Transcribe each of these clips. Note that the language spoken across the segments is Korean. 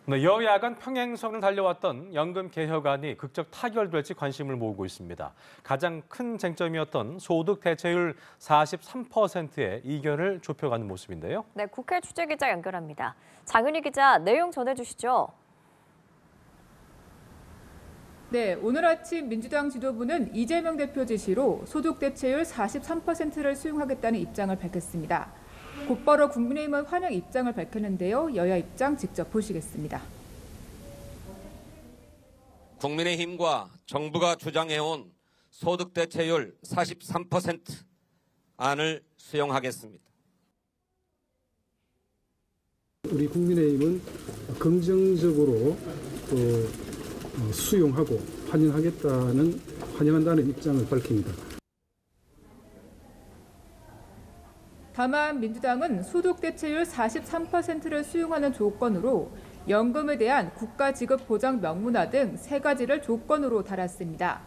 네, 여야 간 평행선을 달려왔던 연금 개혁안이 극적 타결될지 관심을 모으고 있습니다. 가장 큰 쟁점이었던 소득 대체율 43%의 이견을 좁혀가는 모습인데요. 네, 국회 취재기자 연결합니다. 장윤희 기자, 내용 전해주시죠. 네, 오늘 아침 민주당 지도부는 이재명 대표 지시로 소득 대체율 43%를 수용하겠다는 입장을 밝혔습니다. 곧바로 국민의힘은 환영 입장을 밝혔는데요. 여야 입장 직접 보시겠습니다. 국민의힘과 정부가 주장해온 소득 대체율 43% 안을 수용하겠습니다. 우리 국민의힘은 긍정적으로 수용하고 환영한다는 입장을 밝힙니다. 다만 민주당은 소득 대체율 43%를 수용하는 조건으로 연금에 대한 국가 지급 보장 명문화 등 세 가지를 조건으로 달았습니다.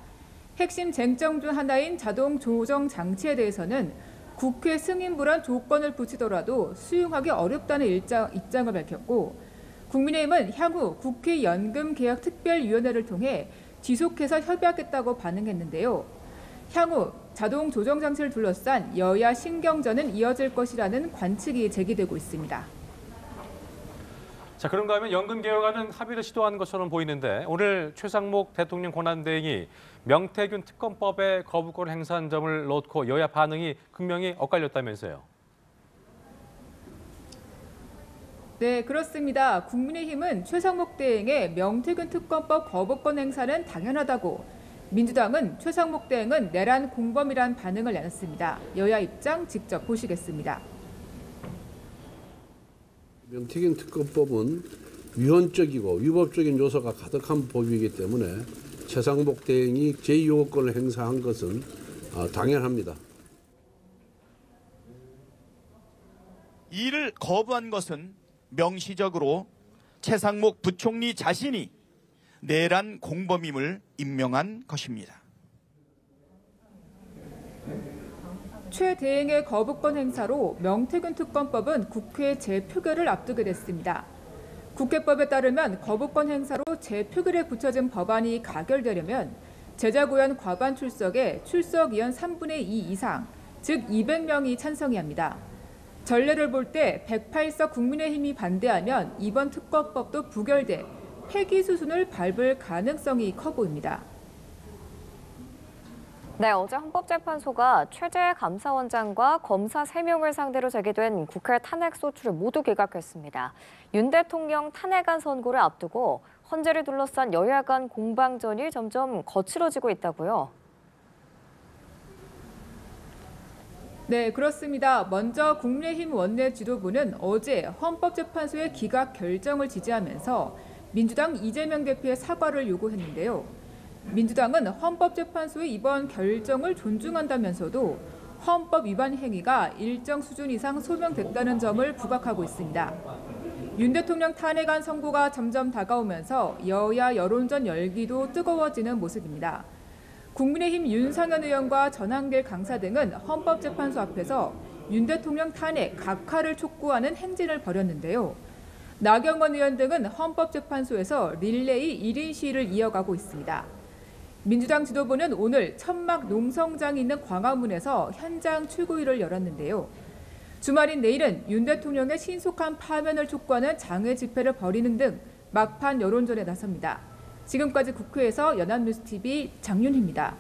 핵심 쟁점 중 하나인 자동 조정 장치에 대해서는 국회 승인부란 조건을 붙이더라도 수용하기 어렵다는 입장을 밝혔고, 국민의힘은 향후 국회 연금개혁특별위원회를 통해 지속해서 협의하겠다고 반응했는데요. 향후 자동 조정 장치를 둘러싼 여야 신경전은 이어질 것이라는 관측이 제기되고 있습니다. 자, 그런가 하면 연금 개혁안은 합의를 시도한 것처럼 보이는데 오늘 최상목 대통령 권한대행이 명태균 특검법에 거부권을 행사한 점을 놓고 여야 반응이 극명히 엇갈렸다면서요. 네, 그렇습니다. 국민의힘은 최상목 대행의 명태균 특검법 거부권 행사는 당연하다고, 민주당은 최상목 대행은 내란 공범이란 반응을 나눴습니다. 여야 입장 직접 보시겠습니다. 명태균 특검법은 위헌적이고 위법적인 요소가 가득한 법이기 때문에 최상목 대행이 제2요구권을 행사한 것은 당연합니다. 이를 거부한 것은 명시적으로 최상목 부총리 자신이 내란 공범임을 임명한 것입니다. 최 대행의 거부권 행사로 명태균 특검법은 국회 재표결을 앞두게 됐습니다. 국회법에 따르면 거부권 행사로 재표결에 붙여진 법안이 가결되려면 제자구현 과반 출석에 출석위원 3분의 2 이상, 즉 200명이 찬성해야 합니다. 전례를 볼 때 108석 국민의힘이 반대하면 이번 특검법도 부결돼 폐기 수순을 밟을 가능성이 커 보입니다. 네, 어제 헌법재판소가 최재 감사원장과 검사 3명을 상대로 제기된 국회 탄핵 소추를 모두 기각했습니다. 윤 대통령 탄핵안 선고를 앞두고 헌재를 둘러싼 여야 간 공방전이 점점 거칠어지고 있다고요. 네, 그렇습니다. 먼저 국민의힘 원내 지도부는 어제 헌법재판소의 기각 결정을 지지하면서 민주당 이재명 대표의 사과를 요구했는데요. 민주당은 헌법재판소의 이번 결정을 존중한다면서도 헌법 위반 행위가 일정 수준 이상 소명됐다는 점을 부각하고 있습니다. 윤 대통령 탄핵안 선고가 점점 다가오면서 여야 여론전 열기도 뜨거워지는 모습입니다. 국민의힘 윤상현 의원과 전한길 강사 등은 헌법재판소 앞에서 윤 대통령 탄핵 각하를 촉구하는 행진을 벌였는데요. 나경원 의원 등은 헌법재판소에서 릴레이 1인 시위를 이어가고 있습니다. 민주당 지도부는 오늘 천막 농성장이 있는 광화문에서 현장 출구일을 열었는데요. 주말인 내일은 윤 대통령의 신속한 파면을 촉구하는 장외 집회를 벌이는 등 막판 여론전에 나섭니다. 지금까지 국회에서 연합뉴스TV 장윤희입니다.